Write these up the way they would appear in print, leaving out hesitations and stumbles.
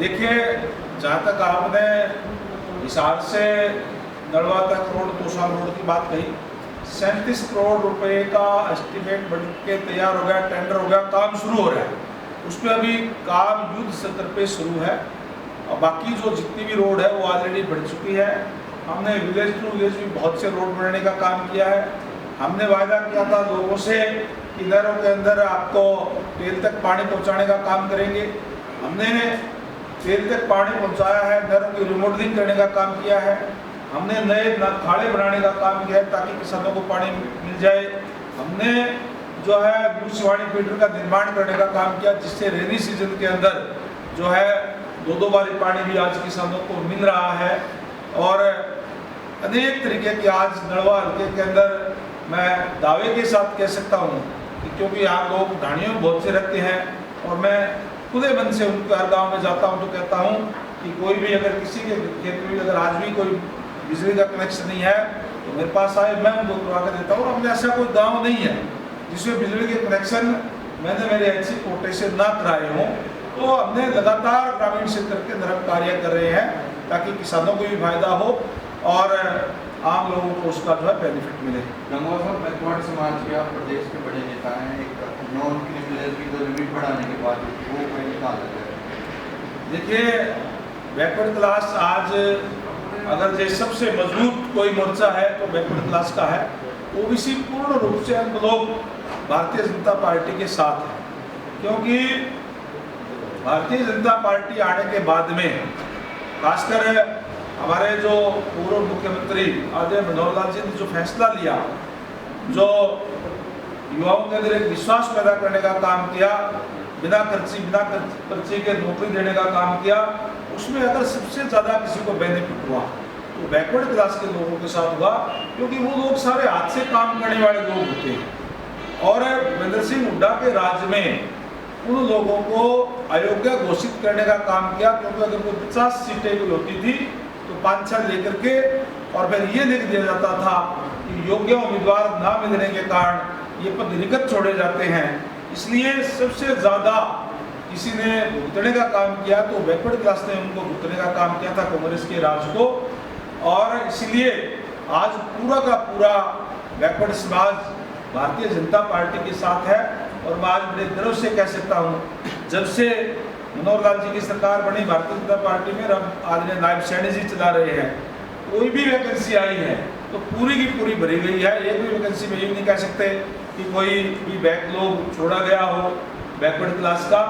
देखिए, जहाँ तक आपने हिसार से नलवा तक रोड तोसा रोड की बात कही, 37 करोड़ रुपए का एस्टिमेट बन के तैयार हो गया, टेंडर हो गया, काम शुरू हो रहा है। उस पर अभी काम युद्ध स्तर पे शुरू है और बाकी जो जितनी भी रोड है वो ऑलरेडी बढ़ चुकी है। हमने विलेज टू विलेज भी बहुत से रोड बनाने का काम किया है। हमने वायदा किया था लोगों से कि नहरों के अंदर आपको टेल तक पानी पहुंचाने का काम करेंगे। हमने टेल तक पानी पहुंचाया है, नहरों की रिमोडलिंग करने का काम किया है। हमने नए खाड़े बनाने का काम किया है ताकि किसानों को पानी मिल जाए। हमने जो है भविष्यवाणी फीडर का निर्माण करने का काम किया, जिससे रेनी सीजन के अंदर जो है दो बारी पानी भी आज किसानों को मिल रहा है। और अनेक तरीके की आज नलवा हल्के के अंदर मैं दावे के साथ कह सकता हूँ कि क्योंकि यहाँ लोग ढाणियों बहुत से रहते हैं और मैं खुले मन से उनके हर गाँव में जाता हूँ तो कहता हूँ कि कोई भी अगर किसी के खेत में अगर आज भी कोई बिजली का कनेक्शन नहीं है तो मेरे पास आए, मैं उनको करवा कर देता हूँ। और हमने ऐसा कोई गाँव नहीं है जिसमें बिजली के कनेक्शन मैंने मेरे एचसी कोटे से ना कराए हों। तो हमने लगातार ग्रामीण क्षेत्र के अंदर कार्य कर रहे हैं ताकि किसानों को भी फायदा हो और आम लोगों को उसका जो है बेनिफिट मिले। गंगवा साहब, बैकवर्ड समाज के आप प्रदेश के बड़े नेता हैं, एक नॉन क्रिमिनल की जो लिमिट बढ़ाने के बाद वो कोई निकाल देता है। देखिए, बैकवर्ड क्लास आज अगर जो सबसे मजबूत कोई मोर्चा है तो बैकवर्ड क्लास का है। ओबीसी पूर्ण रूप से हम लोग भारतीय जनता पार्टी के साथ हैं, क्योंकि भारतीय जनता पार्टी आने के बाद में खासकर हमारे जो पूर्व मुख्यमंत्री आदरणीय मनोहर लाल जी ने जो फैसला लिया, जो युवाओं के अंदर एक विश्वास पैदा करने का काम किया, बिना पर्ची के नौकरी देने का काम किया, उसमें अगर सबसे ज़्यादा किसी को बेनिफिट हुआ तो बैकवर्ड क्लास के लोगों के साथ हुआ, क्योंकि वो लोग सारे हाथ से काम करने वाले लोग होते हैं। और भूपेंद्र सिंह हुड्डा के राज्य में उन लोगों को अयोग्य घोषित करने का काम किया, क्योंकि अगर कोई 50 सीटें भी होती थी तो 5-6 लेकर के और फिर ये लिख दिया जाता था कि योग्य उम्मीदवार ना मिलने के कारण ये पद रिक्त छोड़े जाते हैं। इसलिए सबसे ज़्यादा किसी ने भुगतने का काम किया तो बैकवर्ड क्लास ने उनको भुगतने का काम किया था, कांग्रेस के राज को। और इसलिए आज पूरा का पूरा बैकवर्ड समाज भारतीय जनता पार्टी के साथ है। और मैं आज बड़े गर्व से कह सकता हूँ, जब से मनोहर लाल जी की सरकार बनी भारतीय जनता पार्टी में, अब आदरणीय नायब सैनी जी चला रहे हैं, कोई भी वैकेंसी आई है तो पूरी की पूरी भरी गई है। एक भी वैकेंसी में ये नहीं कह सकते कि कोई भी बैक लोग छोड़ा गया हो बैकवर्ड क्लास का।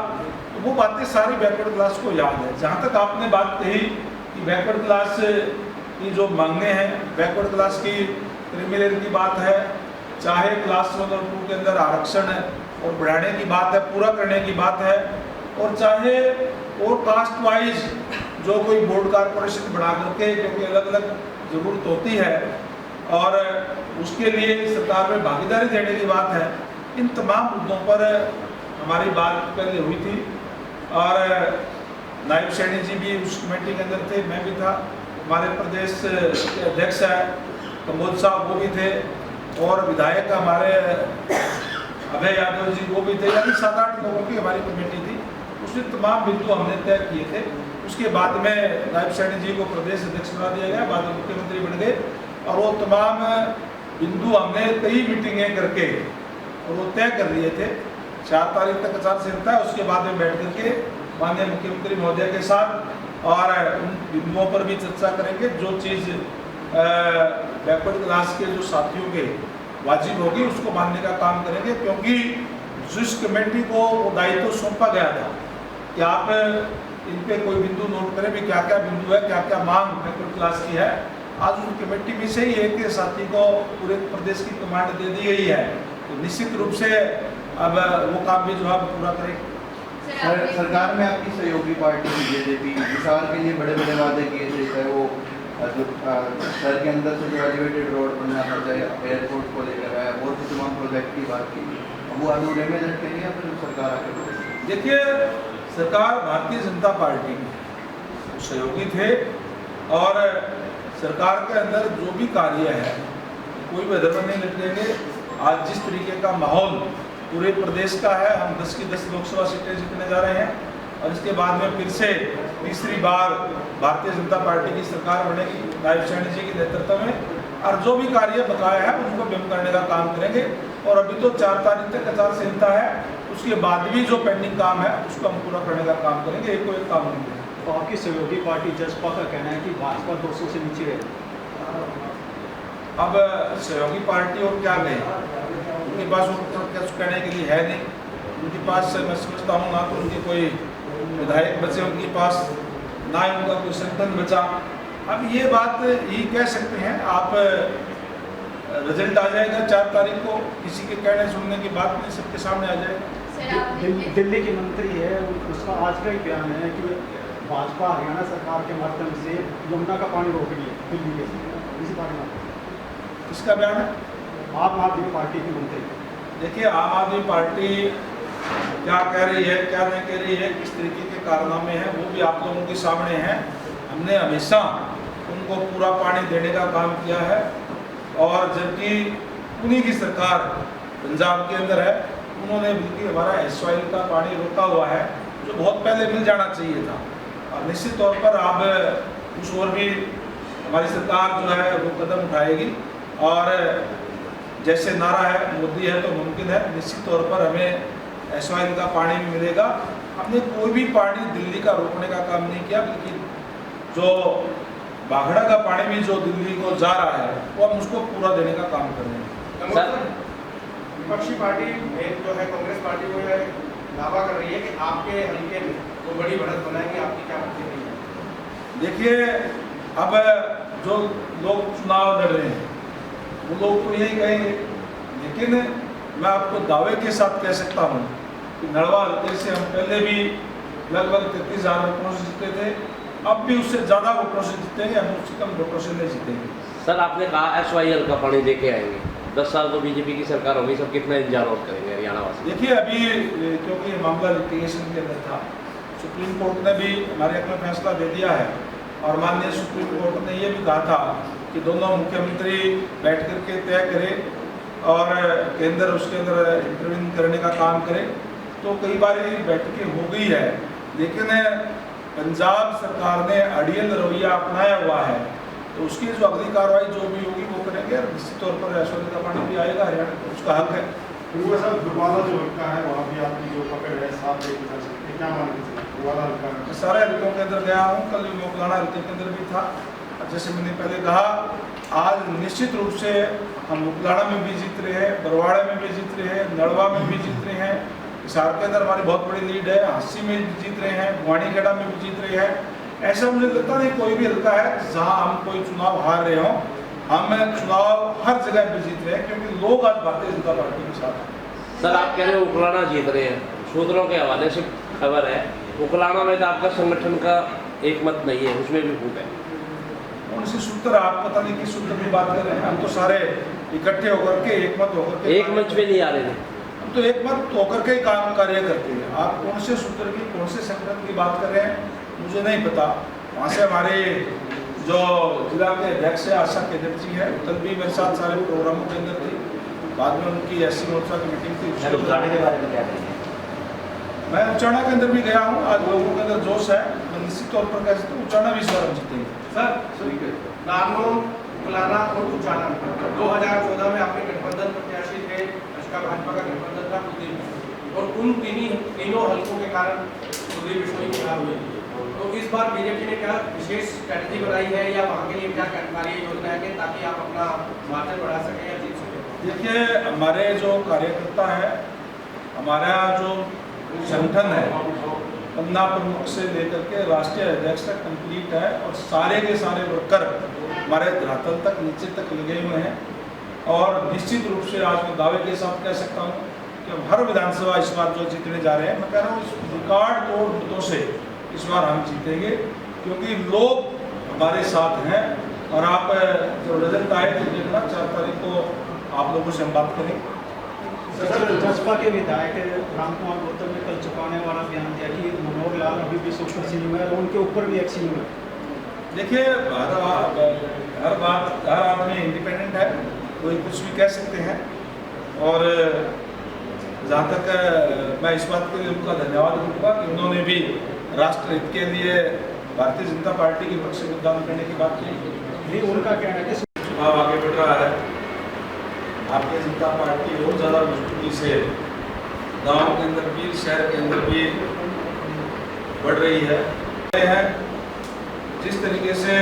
तो वो बातें सारी बैकवर्ड क्लास को याद है। जहाँ तक आपने बात कही कि बैकवर्ड क्लास की जो मांगे हैं, बैकवर्ड क्लास की क्रिमिनल की बात है, चाहे क्लास 1 और 2 के अंदर आरक्षण और बढ़ाने की बात है, पूरा करने की बात है, और चाहे और कास्ट वाइज जो कोई बोर्ड कॉर्पोरेशन बना करके, क्योंकि अलग अलग जरूरत होती है और उसके लिए सरकार में भागीदारी देने की बात है, इन तमाम मुद्दों पर हमारी बात पहले हुई थी। और नायब सैनी जी भी उस कमेटी के अंदर थे, मैं भी था, हमारे प्रदेश के अध्यक्ष है कंबोज साहब वो भी थे, और विधायक हमारे अभय यादव जी वो भी थे, यानी 7-8 लोगों की हमारी कमेटी थी। उसमें तमाम बिंदु हमने तय किए थे। उसके बाद में नायब सैनी जी को प्रदेश अध्यक्ष बना दिया गया, बाद में मुख्यमंत्री बन गए, और वो तमाम बिंदु हमने कई मीटिंगें करके और वो तय कर लिए थे। 4 तारीख तक आचार संहिता है, उसके बाद में बैठ करके माननीय मुख्यमंत्री महोदय के साथ और उन बिंदुओं पर भी चर्चा करेंगे। जो चीज़ बैकवर्ड क्लास के जो साथियों के वाजिब होगी उसको मानने का काम करेंगे, क्योंकि जिस कमेटी को वो दायित्व सौंपा गया था कि आप इन पे कोई बिंदु नोट करें भी क्या क्या बिंदु है, क्या क्या मांग बैकवर्ड क्लास की है। आज उन कमेटी में से ही एक साथी को पूरे प्रदेश की कमांड दे दी गई है, तो निश्चित रूप से अब वो काम भी जो है पूरा करेंगे। सरकार में आपकी सहयोगी पार्टी बीजेपी विशाल के लिए बड़े बड़े वादे किए थे, चाहे वो जो शहर के अंदर से जो एलिवेटेड रोड बनना था, चाहे एयरपोर्ट को लेकर है, और भी तमाम प्रोजेक्ट की बात की, वो अधूरे में लटके या फिर सरकार आके? देखिए, सरकार भारतीय जनता पार्टी की सहयोगी थे और सरकार के अंदर जो भी कार्य है कोई भी अधूरा नहीं लटकेंगे। आज जिस तरीके का माहौल पूरे प्रदेश का है, हम 10 की 10 लोकसभा सीटें जीतने जा रहे हैं और इसके बाद में फिर से तीसरी बार भारतीय जनता पार्टी की सरकार बनेगी नायब सैनी जी के नेतृत्व में, और जो भी कार्य बकाया है उनको भी हम करने का काम करेंगे। और अभी तो 4 तारीख तक आचार संहिता है, उसके बाद भी जो पेंडिंग काम है उसको हम पूरा करने का काम करेंगे, एक को एक काम नहीं है। तो आपकी सहयोगी पार्टी जसपा का कहना है कि भाजपा 200 से नीचे है। अब सहयोगी पार्टी और क्या कहे, उनके पास कुछ कहने के लिए है नहीं। उनके पास मैं समझता हूँ ना तो उनके कोई विधायक बचे उनके पास, ना ही उनका कोई संगठन बचा। अब ये बात यही कह सकते हैं आप, रिजल्ट आ जाएगा 4 तारीख को, किसी के कहने सुनने की बात नहीं, सबके सामने आ जाएगा। दिल्ली की मंत्री है, उसका आज का ही बयान है कि भाजपा हरियाणा सरकार के माध्यम से यमुना का पानी रोक रही है दिल्ली के, इसी बारे में किसका बयान है? आम आदमी पार्टी की मंत्री। देखिए, आम आदमी पार्टी क्या कह रही है क्या नहीं कह रही है, किस तरीके के कारनामे हैं, वो भी आप लोगों के सामने हैं। हमने हमेशा उनको पूरा पानी देने का काम किया है, और जबकि उन्हीं की सरकार पंजाब के अंदर है, उन्होंने बल्कि हमारा एसवाइल का पानी रोका हुआ है, जो बहुत पहले मिल जाना चाहिए था। और निश्चित तौर पर अब कुछ और भी हमारी सरकार जो है वो कदम उठाएगी, और जैसे नारा है मोदी है तो मुमकिन है, निश्चित तौर पर हमें एसवाइल का पानी भी मिलेगा। हमने कोई भी पानी दिल्ली का रोकने का काम नहीं किया, बल्कि जो बागड़ा का पानी भी जो दिल्ली को जा रहा है वो हम उसको पूरा देने का काम कर रहे हैं। विपक्षी पार्टी एक जो है कांग्रेस पार्टी वो यह दावा कर रही है कि आपके हल्के में वो बड़ी बढ़त बनाएंगे, आपकी क्या प्रतिक्रिया है? देखिए, अब जो लोग चुनाव लड़ रहे हैं वो लोग तो यही कहेंगे, लेकिन मैं आपको दावे के साथ कह सकता हूँ कि नड़वा हल्के से हम पहले भी लगभग 33,000 वोटों से जीते थे, अब भी उससे ज़्यादा वोटों से जीतेंगे, हम उससे कम वोटों से नहीं जीतेंगे। सर, आपने कहा एसवाईएल का पानी देके आएंगे, 10 साल तो बीजेपी की सरकार होगी, सब कितना इंतजार और करेंगे हरियाणा वासी? देखिए, अभी क्योंकि ये मामला लिटिगेशन के अंदर था, सुप्रीम कोर्ट ने भी हमारे हक में फैसला दे दिया है, और माननीय सुप्रीम कोर्ट ने ये भी कहा था कि दोनों मुख्यमंत्री बैठ करके तय करें और केंद्र उसके अंदर इंटरवीन करने का काम करे। तो कई बार बैठकें हो गई है, लेकिन पंजाब सरकार ने अड़ियल रवैया अपनाया हुआ है, तो उसकी जो अगली कार्रवाई जो भी होगी वो करेंगे। निश्चित तौर पर एसवाइल का पानी भी आएगा, हरियाणा को उसका हक है। दुर्वाला जो हल्का है वहाँ भी आपकी जो पकड़ है 7 क्या मान के चलिए? दुर्वाला हल्का मैं सारे हल्कों के अंदर गया हूँ, कल मोकलाना हल्के के अंदर भी था। जैसे मैंने पहले कहा, आज निश्चित रूप से हम मोकलाना में भी जीत रहे हैं, बरवाड़ा में भी जीत रहे हैं, नड़वा में भी जीत रहे हैं, हिसार के अंदर हमारी बहुत बड़ी लीड है, हस्सी में भी जीत रहे हैं, गुआनीखेड़ा में भी जीत रहे हैं। ऐसा मुझे लगता नहीं कोई भी हल्का है जहाँ हम कोई चुनाव हार रहे हों। हम चुनाव हर जगह पे जीत रहे हैं, क्योंकि लोग आज भारतीय जनता पार्टी के साथ हैं। सर, आप कह रहे हो उकलाना जीत रहे हैं, सूत्रों के हवाले से खबर है उकलाना में तो आपका संगठन का एक मत नहीं है, उसमें भी फूट है। कौन सी सूत्र, आप पता नहीं किस सूत्र की बात कर रहे हैं। हम तो सारे इकट्ठे होकर के एक मत होकर के एक मंच पे नहीं आ रहे थे, हम तो एक मत होकर के ही काम कार्य करते हैं। आप कौन से सूत्र की, कौन से संगठन की बात कर रहे हैं, मुझे नहीं पता। वहाँ से हमारे जो जिला के अध्यक्ष है आशा केदर जी है, कल भी मेरे साथ सारे प्रोग्रामों के अंदर थी, बाद में उनकी एससी मोर्चा की मीटिंग थी। मैं उचाना के अंदर भी गया हूँ, आज लोगों के अंदर जोश है, मैं निश्चित तौर पर कह सकता हूँ उचाना भी इस बार हम जीतेंगे। सर, नारनौल, उकलाना और उचाना 2014 में आपके गठबंधन प्रत्याशी थे, उसका भाजपा का गठबंधन था कुलदीप, और उन तीनों हल्कों के कारण कुलदीप बिश्नोई की हार हुई। तो इस बार बीजेपी ने क्या विशेष स्ट्रैटेजी बनाई है, या वहाँ के लिए क्या कार्य योजना है ताकि आप अपना मार्जिन बढ़ा सकें या जीत सकें? देखिए, हमारे जो कार्यकर्ता है, हमारा जो संगठन है, पन्ना प्रमुख से लेकर के राष्ट्रीय अध्यक्ष तक कंप्लीट है, और सारे के सारे वर्कर हमारे धरातल तक नीचे तक लगे हुए हैं। और निश्चित रूप से आज मैं दावे के साथ कह सकता हूँ कि हर विधानसभा इस बार जो जीतने जा रहे हैं, मैं कह रहा हूँ इस रिकॉर्ड तोड़ वोटों से इस बार हम जीतेंगे, क्योंकि लोग हमारे साथ हैं। और आप जब रिजल्ट आए तो देखना, 4 तारीख को आप लोगों से हम बात करेंगे। जसपा के विधायक रामकुमार गौतम ने कल चुकाने वाला बयान दिया कि मनोहर लाल अभी भी सुपर सीएम है और उनके ऊपर भी एक सीएम है। देखिए, हर आदमी इंडिपेंडेंट है, कोई कुछ भी कह सकते हैं। और जहाँ तक मैं इस बात के लिए उनका धन्यवाद करूँगा कि उन्होंने भी राष्ट्र हित के लिए भारतीय जनता पार्टी के पक्ष में मतदान करने की बात की। नहीं, उनका कहना है कि चुनाव आगे बढ़ रहा है, भारतीय जनता पार्टी बहुत ज़्यादा मजबूती से गांव के अंदर भी शहर के अंदर भी बढ़ रही है। जिस तरीके से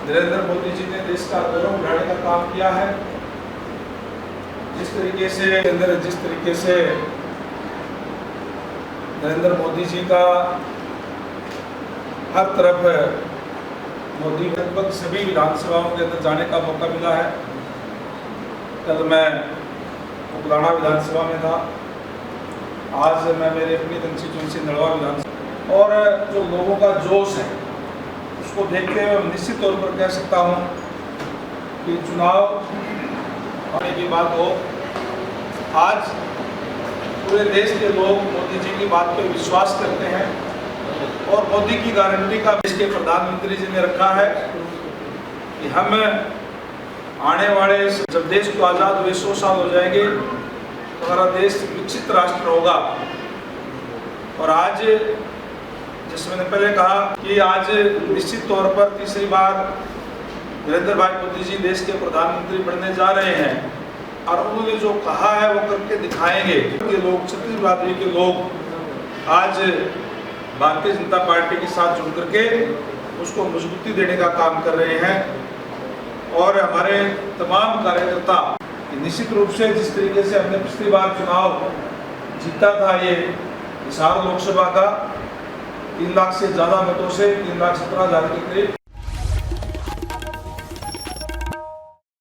नरेंद्र मोदी जी ने देश का गौरव बढ़ाने का काम किया है, जिस तरीके से नरेंद्र मोदी जी का हर तरफ मोदी लगभग सभी विधानसभाओं के अंदर जाने का मौका मिला है। कल मैं उकलाना विधानसभा में था, आज मैं मेरे अपनी कंस्टिट्यूंसी नड़वा विधानसभा, और जो लोगों का जोश है उसको देखते हुए निश्चित तौर पर कह सकता हूँ कि चुनाव आने की बात हो, आज पूरे देश के लोग मोदी जी की बात पर विश्वास करते हैं और मोदी की गारंटी का देश के प्रधानमंत्री जी ने रखा है कि हम आने वाले जब देश को आज़ाद हुए 100 साल हो जाएंगे तो हमारा देश विकसित राष्ट्र होगा। और आज जैसे मैंने पहले कहा कि आज निश्चित तौर पर तीसरी बार नरेंद्र भाई मोदी जी देश के प्रधानमंत्री बनने जा रहे हैं और उन्होंने जो कहा है वो करके दिखाएंगे। के लोग, छत्तीस बिरादरी के लोग आज भारतीय जनता पार्टी के साथ जुड़ करके उसको मजबूती देने का काम कर रहे हैं और हमारे तमाम कार्यकर्ता निश्चित रूप से जिस तरीके से हमने पिछली बार चुनाव जीता था, ये हिसार लोकसभा का 3 लाख से ज़्यादा मतों से 3,17,000 के करीब,